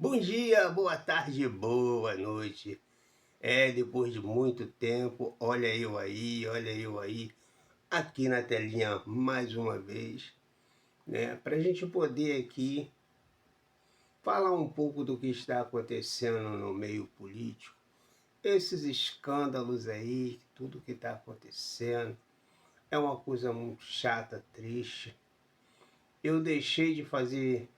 Bom dia, boa tarde, boa noite. Depois de muito tempo, olha eu aí, aqui na telinha mais uma vez, né? Para a gente poder aqui falar um pouco do que está acontecendo no meio político, esses escândalos aí, tudo que está acontecendo, é uma coisa muito chata, triste. Eu deixei de fazer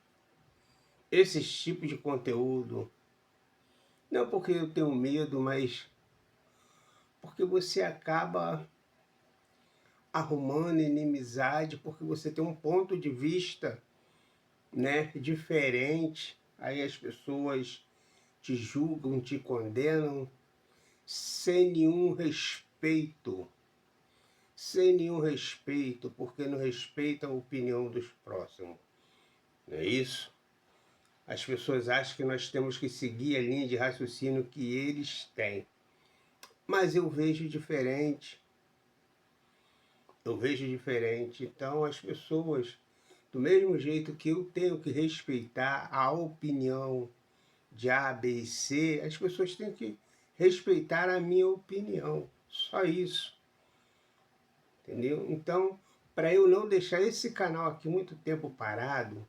esses tipos de conteúdo, não porque eu tenho medo, mas porque você acaba arrumando inimizade, porque você tem um ponto de vista, né, diferente. Aí as pessoas te julgam, te condenam sem nenhum respeito. Sem nenhum respeito, porque não respeitam a opinião dos próximos. Não é isso? As pessoas acham que nós temos que seguir a linha de raciocínio que eles têm. Mas eu vejo diferente. Então as pessoas, do mesmo jeito que eu tenho que respeitar a opinião de A, B e C, as pessoas têm que respeitar a minha opinião. Só isso. Entendeu? Então, para eu não deixar esse canal aqui muito tempo parado,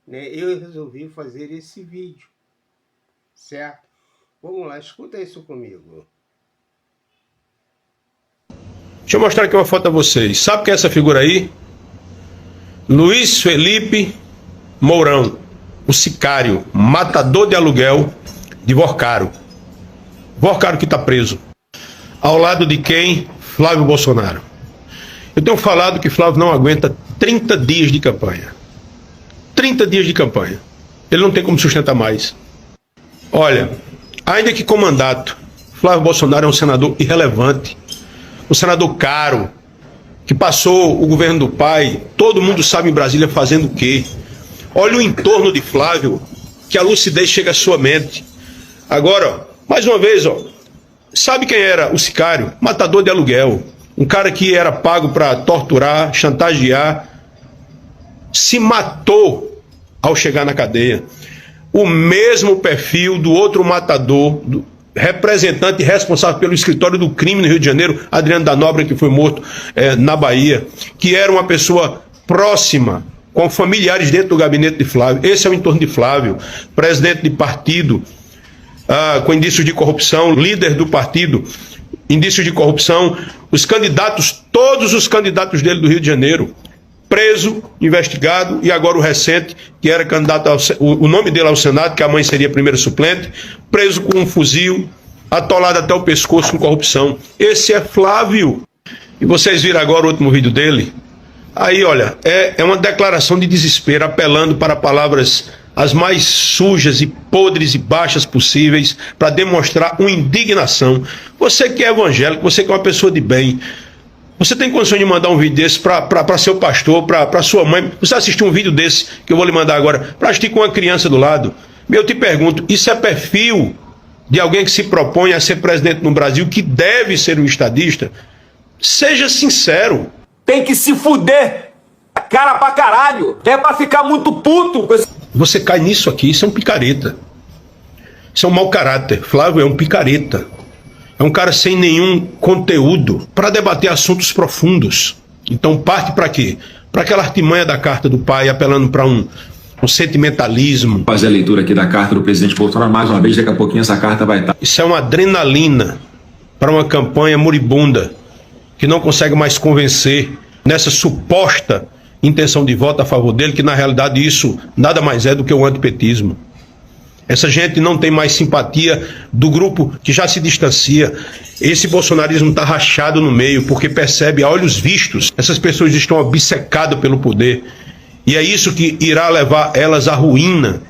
né, eu resolvi fazer esse vídeo, certo? Vamos lá, escuta isso comigo. Deixa eu mostrar aqui uma foto a vocês. Sabe quem é essa figura aí? Luiz Felipe Mourão, o sicário, matador de aluguel de Vorcaro. Vorcaro que está preso. Ao lado de quem? Flávio Bolsonaro. Eu tenho falado que Flávio não aguenta 30 dias de campanha. 30 dias de campanha. Ele não tem como sustentar mais. Olha, ainda que com mandato, Flávio Bolsonaro é um senador irrelevante. Um senador caro, que passou o governo do pai, todo mundo sabe em Brasília fazendo o quê. Olha o entorno de Flávio, que a lucidez chega à sua mente. Agora, ó, mais uma vez, ó, sabe quem era o sicário? Matador de aluguel. Um cara que era pago para torturar, chantagear, se matou ao chegar na cadeia. O mesmo perfil do outro matador, representante responsável pelo escritório do crime no Rio de Janeiro, Adriano da Nóbrega, que foi morto na Bahia, que era uma pessoa próxima, com familiares dentro do gabinete de Flávio. Esse é o entorno de Flávio, presidente de partido, com indícios de corrupção, líder do partido, indícios de corrupção, os candidatos, todos os candidatos dele do Rio de Janeiro, preso, investigado, e agora o recente, que era candidato o nome dele ao Senado, que a mãe seria a primeira suplente, preso com um fuzil, atolado até o pescoço com corrupção. Esse é Flávio. E vocês viram agora o último vídeo dele? Aí, olha, é uma declaração de desespero, apelando para palavras as mais sujas e podres e baixas possíveis, para demonstrar uma indignação. Você que é evangélico, você que é uma pessoa de bem, você tem condição de mandar um vídeo desse para seu pastor, para sua mãe? Você assistiu um vídeo desse, que eu vou lhe mandar agora, para assistir com uma criança do lado? Eu te pergunto, isso é perfil de alguém que se propõe a ser presidente no Brasil, que deve ser um estadista? Seja sincero. Tem que se fuder, cara pra caralho. É pra ficar muito puto com esse... Você cai nisso aqui, isso é um picareta. Isso é um mau caráter. Flávio é um picareta. É um cara sem nenhum conteúdo para debater assuntos profundos. Então parte para quê? Para aquela artimanha da carta do pai, apelando para um sentimentalismo. Vou fazer a leitura aqui da carta do presidente Bolsonaro mais uma vez, daqui a pouquinho essa carta vai estar. Isso é uma adrenalina para uma campanha moribunda, que não consegue mais convencer nessa suposta intenção de voto a favor dele, que na realidade isso nada mais é do que o antipetismo. Essa gente não tem mais simpatia do grupo que já se distancia. Esse bolsonarismo está rachado no meio, porque percebe a olhos vistos, essas pessoas estão obcecadas pelo poder. E é isso que irá levar elas à ruína.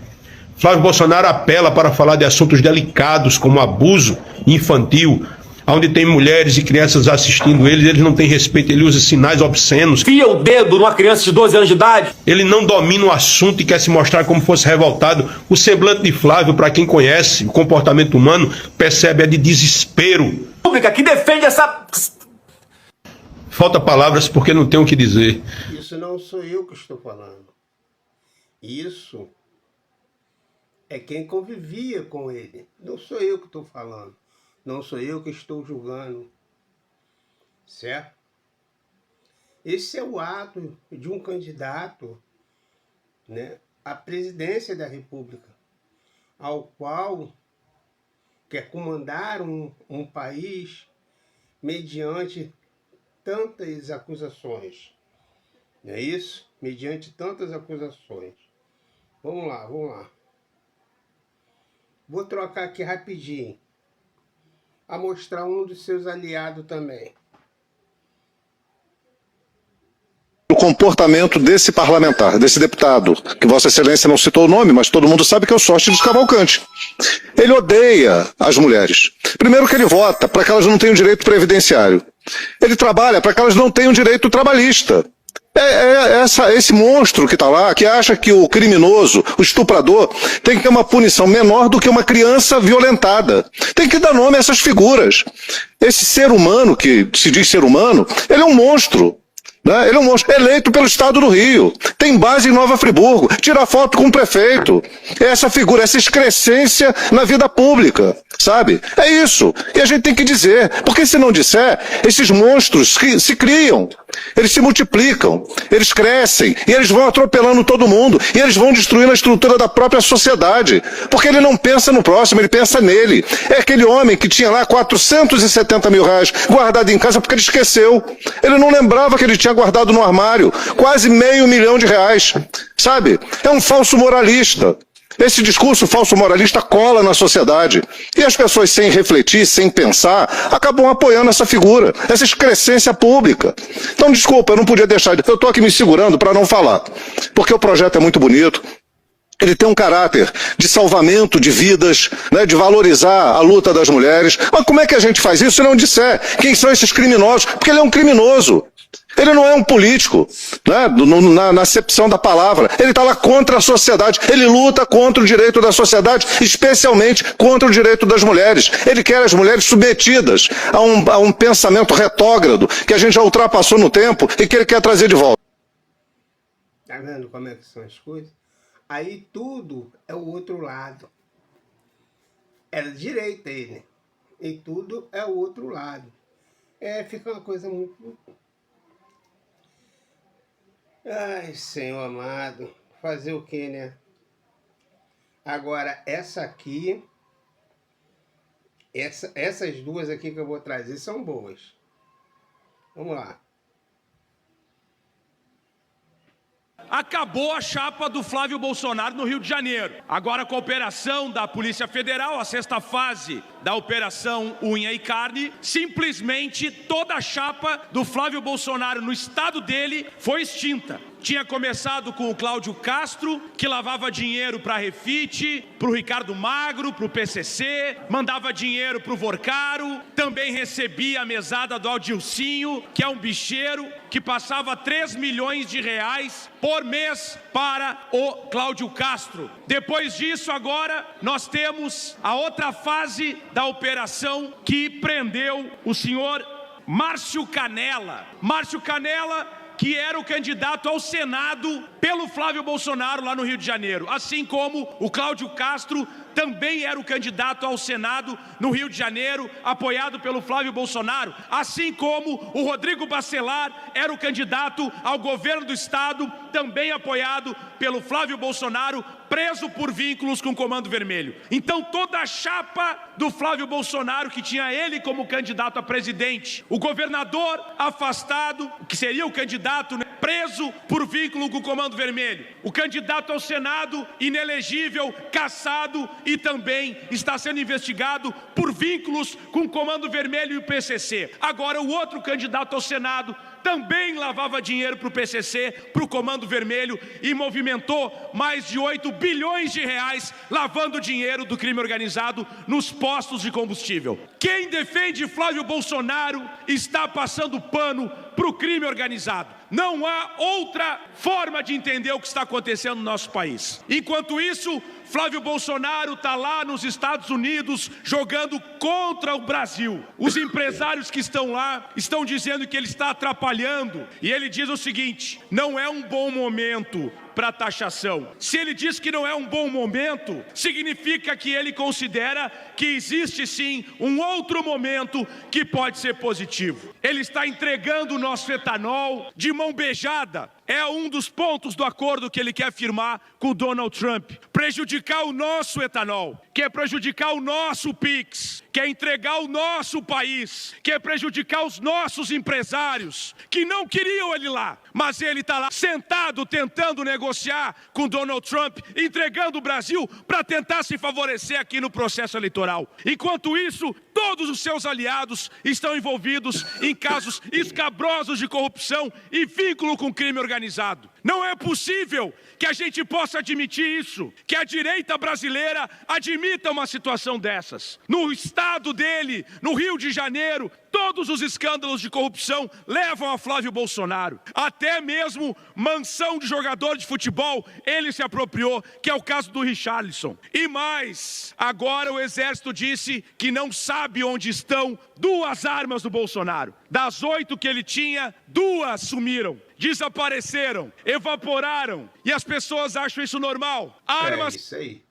Flávio Bolsonaro apela para falar de assuntos delicados, como abuso infantil, onde tem mulheres e crianças assistindo eles não têm respeito, ele usa sinais obscenos. Fia o dedo numa criança de 12 anos de idade. Ele não domina o assunto e quer se mostrar como fosse revoltado. O semblante de Flávio, para quem conhece o comportamento humano, percebe, é de desespero. Pública que defende essa... Falta palavras porque não tem o que dizer. Isso não sou eu que estou falando. Isso é quem convivia com ele. Não sou eu que estou falando. Não sou eu que estou julgando. Certo? Esse é o ato de um candidato, né, à presidência da República, ao qual quer comandar um país mediante tantas acusações. Não é isso? Mediante tantas acusações. Vamos lá, vamos lá. Vou trocar aqui rapidinho. A mostrar um dos seus aliados também. O comportamento desse parlamentar, desse deputado, que Vossa Excelência não citou o nome, mas todo mundo sabe que é o Sóstenes Cavalcante. Ele odeia as mulheres. Primeiro que ele vota para que elas não tenham direito previdenciário. Ele trabalha para que elas não tenham direito trabalhista. Esse monstro que está lá, que acha que o criminoso, o estuprador, tem que ter uma punição menor do que uma criança violentada. Tem que dar nome a essas figuras. Esse ser humano, que se diz ser humano, ele é um monstro. Né? Ele é um monstro eleito pelo Estado do Rio, tem base em Nova Friburgo, tira foto com o prefeito. Essa figura, essa excrescência na vida pública, sabe? É isso. E a gente tem que dizer, porque se não disser, esses monstros se criam, eles se multiplicam, eles crescem, e eles vão atropelando todo mundo, e eles vão destruindo a estrutura da própria sociedade, porque ele não pensa no próximo, ele pensa nele. É aquele homem que tinha lá 470 mil reais guardado em casa porque ele esqueceu. Ele não lembrava que ele tinha guardado no armário quase R$500 mil, sabe? É um falso moralista. Esse discurso falso moralista cola na sociedade. E as pessoas, sem refletir, sem pensar, acabam apoiando essa figura, essa excrescência pública. Então, desculpa, eu não podia deixar. Eu estou aqui me segurando para não falar, porque o projeto é muito bonito. Ele tem um caráter de salvamento de vidas, né, de valorizar a luta das mulheres. Mas como é que a gente faz isso se não disser quem são esses criminosos? Porque ele é um criminoso. Ele não é um político, né, na acepção da palavra. Ele está lá contra a sociedade. Ele luta contra o direito da sociedade, especialmente contra o direito das mulheres. Ele quer as mulheres submetidas a um pensamento retrógrado que a gente já ultrapassou no tempo e que ele quer trazer de volta. Tá vendo como é que são as coisas? Aí tudo é o outro lado. É da direita ele. E tudo é o outro lado. Fica uma coisa muito... Ai, Senhor amado. Fazer o quê, né? Agora, essa aqui... Essas duas aqui que eu vou trazer são boas. Vamos lá. Acabou a chapa do Flávio Bolsonaro no Rio de Janeiro. Agora, com a operação da Polícia Federal, a sexta fase da Operação Unha e Carne, simplesmente toda a chapa do Flávio Bolsonaro no estado dele foi extinta. Tinha começado com o Cláudio Castro, que lavava dinheiro para a Refit, para o Ricardo Magro, para o PCC, mandava dinheiro para o Vorcaro, também recebia a mesada do Adilcinho, que é um bicheiro, que passava 3 milhões de reais por mês para o Cláudio Castro. Depois disso, agora, nós temos a outra fase da operação que prendeu o senhor Márcio Canella. Márcio Canella, que era o candidato ao Senado pelo Flávio Bolsonaro lá no Rio de Janeiro, assim como o Cláudio Castro também era o candidato ao Senado no Rio de Janeiro, apoiado pelo Flávio Bolsonaro, assim como o Rodrigo Bacelar era o candidato ao governo do estado, também apoiado pelo Flávio Bolsonaro, preso por vínculos com o Comando Vermelho. Então toda a chapa do Flávio Bolsonaro, que tinha ele como candidato a presidente, o governador afastado, que seria o candidato, né, preso por vínculo com o Comando Vermelho, o candidato ao Senado inelegível, cassado e também está sendo investigado por vínculos com o Comando Vermelho e o PCC. Agora o outro candidato ao Senado também lavava dinheiro para o PCC, para o Comando Vermelho, e movimentou mais de 8 bilhões de reais lavando dinheiro do crime organizado nos postos de combustível. Quem defende Flávio Bolsonaro está passando pano para o crime organizado. Não há outra forma de entender o que está acontecendo no nosso país. Enquanto isso, Flávio Bolsonaro está lá nos Estados Unidos jogando contra o Brasil. Os empresários que estão lá estão dizendo que ele está atrapalhando. E ele diz o seguinte: não é um bom momento para taxação. Se ele diz que não é um bom momento, significa que ele considera que existe sim um outro momento que pode ser positivo. Ele está entregando o nosso etanol de mão beijada. É um dos pontos do acordo que ele quer firmar com Donald Trump. Prejudicar o nosso etanol, quer prejudicar o nosso PIX, quer entregar o nosso país, quer prejudicar os nossos empresários, que não queriam ele lá. Mas ele está lá sentado tentando negociar com Donald Trump, entregando o Brasil para tentar se favorecer aqui no processo eleitoral. Enquanto isso, todos os seus aliados estão envolvidos em casos escabrosos de corrupção e vínculo com crime organizado. Não é possível que a gente possa admitir isso, que a direita brasileira admita uma situação dessas. No estado dele, no Rio de Janeiro, todos os escândalos de corrupção levam a Flávio Bolsonaro. Até mesmo mansão de jogador de futebol, ele se apropriou, que é o caso do Richarlison. E mais, agora o Exército disse que não sabe onde estão 2 armas do Bolsonaro. Das 8 que ele tinha, 2 sumiram, desapareceram, evaporaram. E as pessoas acham isso normal. Armas... É isso aí.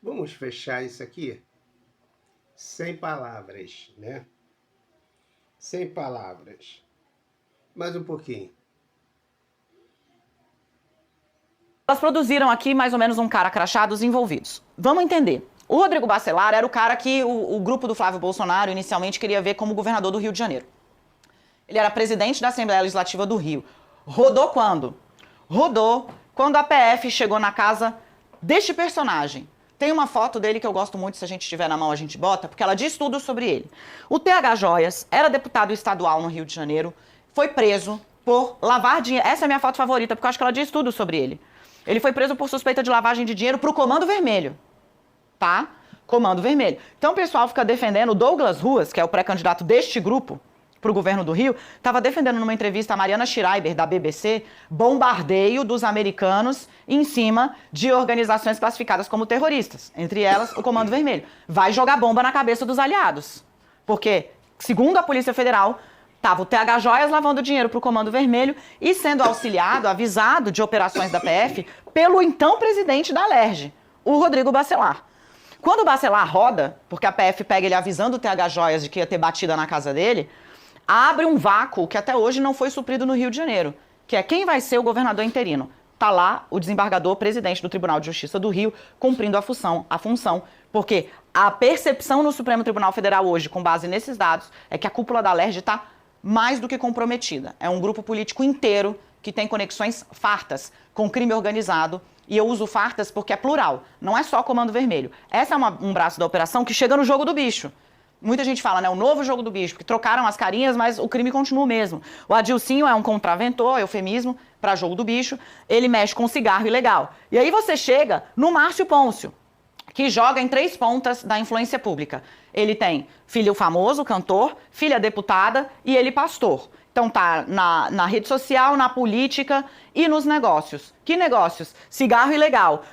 Vamos fechar isso aqui? Sem palavras, né? Sem palavras. Mais um pouquinho. Elas produziram aqui mais ou menos um cara crachado, os envolvidos. Vamos entender. O Rodrigo Bacelar era o cara que o grupo do Flávio Bolsonaro inicialmente queria ver como governador do Rio de Janeiro. Ele era presidente da Assembleia Legislativa do Rio. Rodou quando? Rodou quando a PF chegou na casa deste personagem. Tem uma foto dele que eu gosto muito, se a gente tiver na mão a gente bota, porque ela diz tudo sobre ele. O TH Joias era deputado estadual no Rio de Janeiro, foi preso por lavar dinheiro. Essa é a minha foto favorita, porque eu acho que ela diz tudo sobre ele. Ele foi preso por suspeita de lavagem de dinheiro pro Comando Vermelho, tá? Comando Vermelho. Então o pessoal fica defendendo, o Douglas Ruas, que é o pré-candidato deste grupo para o governo do Rio, estava defendendo numa entrevista a Mariana Schreiber, da BBC, bombardeio dos americanos em cima de organizações classificadas como terroristas, entre elas o Comando Vermelho. Vai jogar bomba na cabeça dos aliados, porque, segundo a Polícia Federal, estava o TH Joias lavando dinheiro para o Comando Vermelho e sendo auxiliado, avisado de operações da PF pelo então presidente da Alerj, o Rodrigo Bacelar. Quando o Bacelar roda, porque a PF pega ele avisando o TH Joias de que ia ter batida na casa dele, abre um vácuo que até hoje não foi suprido no Rio de Janeiro, que é quem vai ser o governador interino. Está lá o desembargador presidente do Tribunal de Justiça do Rio cumprindo a função, porque a percepção no Supremo Tribunal Federal hoje, com base nesses dados, é que a cúpula da Alerj está mais do que comprometida. É um grupo político inteiro que tem conexões fartas com crime organizado, e eu uso fartas porque é plural, não é só Comando Vermelho. Essa é um braço da operação que chega no jogo do bicho. Muita gente fala, né, o novo jogo do bicho, porque trocaram as carinhas, mas o crime continua o mesmo. O Adilcinho é um contraventor, eufemismo, para jogo do bicho, ele mexe com cigarro ilegal. E aí você chega no Márcio Pôncio, que joga em 3 pontas da influência pública. Ele tem filho famoso, cantor, filha deputada e ele pastor. Então tá na rede social, na política e nos negócios. Que negócios? Cigarro ilegal.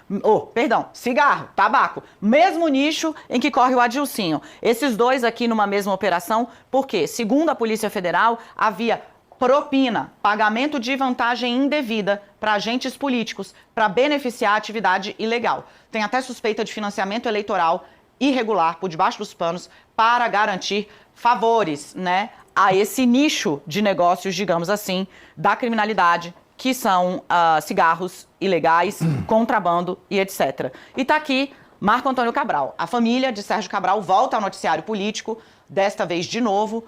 Cigarro, tabaco. Mesmo nicho em que corre o Adilcinho. Esses dois aqui numa mesma operação, porque, segundo a Polícia Federal, havia propina, pagamento de vantagem indevida para agentes políticos para beneficiar a atividade ilegal. Tem até suspeita de financiamento eleitoral irregular por debaixo dos panos para garantir favores, né, a esse nicho de negócios, digamos assim, da criminalidade, que são cigarros ilegais, contrabando e etc. E tá aqui Marco Antônio Cabral. A família de Sérgio Cabral volta ao noticiário político, desta vez de novo,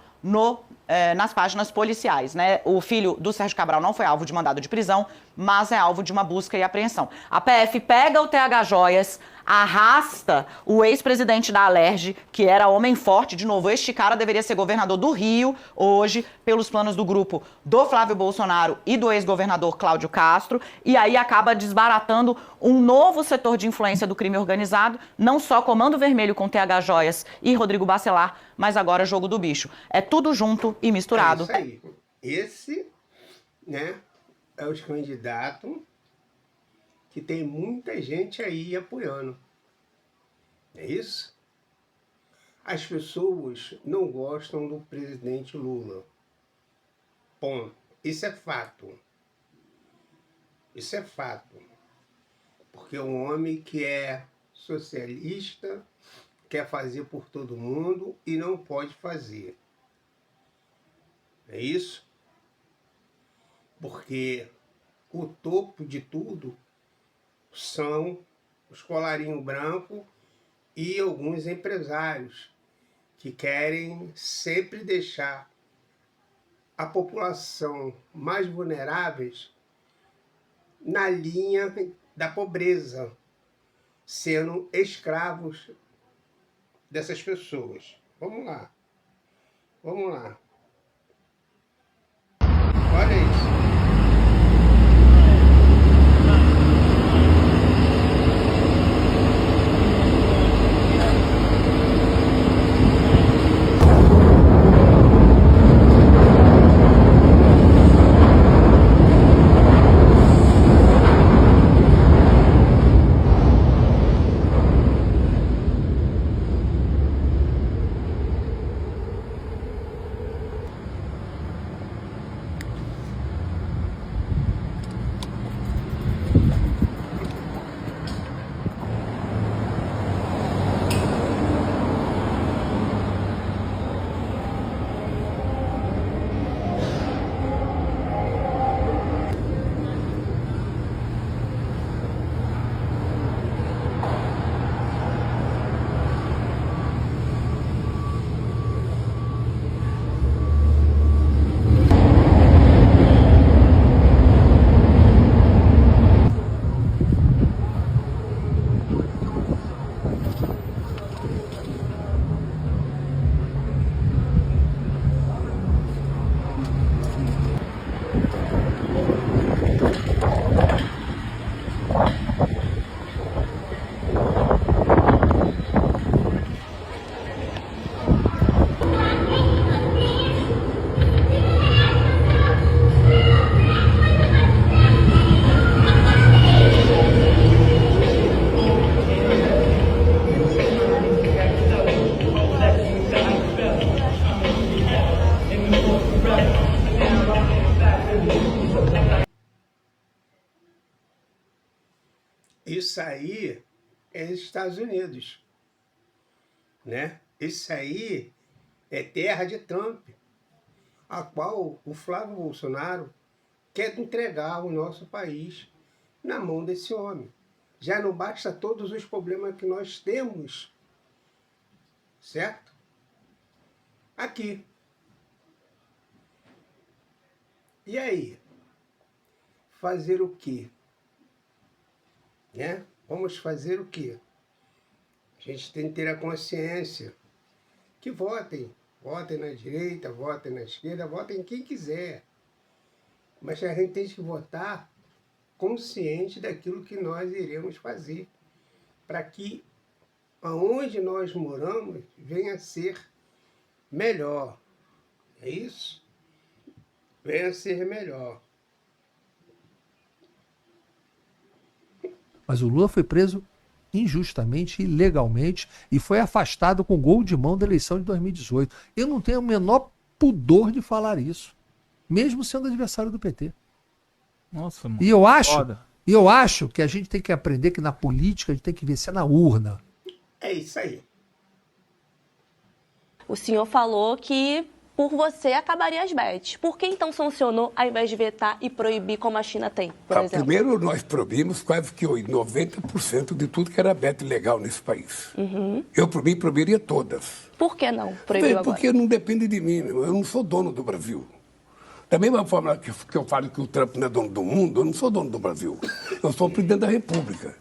nas páginas policiais, né? O filho do Sérgio Cabral não foi alvo de mandado de prisão, mas é alvo de uma busca e apreensão. A PF pega o TH Joias, arrasta o ex-presidente da Alerj, que era homem forte, de novo, este cara deveria ser governador do Rio, hoje, pelos planos do grupo do Flávio Bolsonaro e do ex-governador Cláudio Castro, e aí acaba desbaratando um novo setor de influência do crime organizado, não só Comando Vermelho com TH Joias e Rodrigo Bacelar, mas agora Jogo do Bicho. É tudo junto e misturado. É isso aí. Esse, né, é os candidatos que tem muita gente aí apoiando. É isso? As pessoas não gostam do presidente Lula. Ponto. Isso é fato. Isso é fato. Porque um homem que é socialista quer fazer por todo mundo e não pode fazer. É isso? Porque o topo de tudo são os colarinhos brancos e alguns empresários que querem sempre deixar a população mais vulneráveis na linha da pobreza, sendo escravos dessas pessoas. Vamos lá. Vamos lá. Olha isso. Isso aí é Estados Unidos, né? Isso aí é terra de Trump, a qual o Flávio Bolsonaro quer entregar o nosso país na mão desse homem. Já não basta todos os problemas que nós temos, certo? Aqui. E aí? Fazer o quê? Né? Vamos fazer o quê? A gente tem que ter a consciência que votem. Votem na direita, votem na esquerda, votem quem quiser. Mas a gente tem que votar consciente daquilo que nós iremos fazer, para que aonde nós moramos venha a ser melhor. É isso? Venha a ser melhor. Mas o Lula foi preso injustamente, ilegalmente, e foi afastado com gol de mão da eleição de 2018. Eu não tenho o menor pudor de falar isso, mesmo sendo adversário do PT. Nossa, mano. E eu acho que a gente tem que aprender que na política a gente tem que vencer na urna. É isso aí. O senhor falou que por você acabaria as bets. Por que então sancionou ao invés de vetar e proibir como a China tem, por exemplo? Primeiro, nós proibimos quase que 90% de tudo que era bet legal nesse país. Eu, por mim, proibiria todas. Por que não proibiu agora? Porque não depende de mim. Eu não sou dono do Brasil. Da mesma forma que eu falo que o Trump não é dono do mundo, eu não sou dono do Brasil. Eu sou o presidente da República.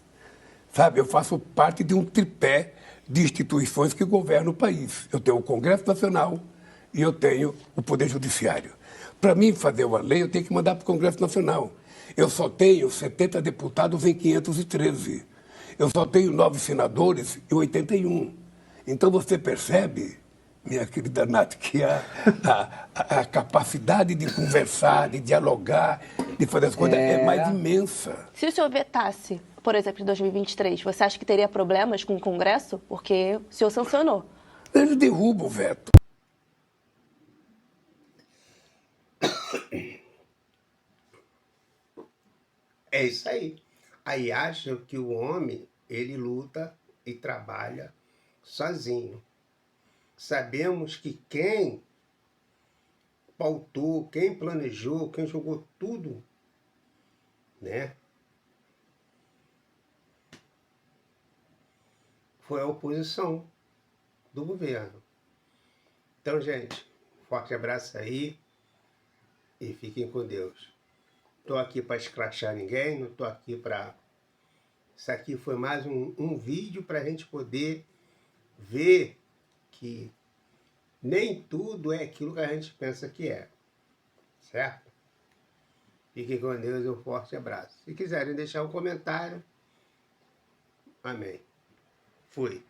Sabe, eu faço parte de um tripé de instituições que governam o país. Eu tenho o Congresso Nacional e eu tenho o Poder Judiciário. Para mim fazer uma lei, eu tenho que mandar para o Congresso Nacional. Eu só tenho 70 deputados em 513. Eu só tenho 9 senadores em 81. Então você percebe, minha querida Nath, que a capacidade de conversar, de dialogar, de fazer as coisas é mais imensa. Se o senhor vetasse, por exemplo, em 2023, você acha que teria problemas com o Congresso? Porque o senhor sancionou. Eles derrubam o veto. É isso aí. Aí acham que o homem, ele luta e trabalha sozinho. Sabemos que quem pautou, quem planejou, quem jogou tudo, né, foi a oposição do governo. Então, gente, forte abraço aí e fiquem com Deus. Estou aqui para escrachar ninguém, não estou aqui para... Isso aqui foi mais um vídeo para a gente poder ver que nem tudo é aquilo que a gente pensa que é. Certo? Fiquem com Deus e um forte abraço. Se quiserem deixar um comentário, amém. Fui.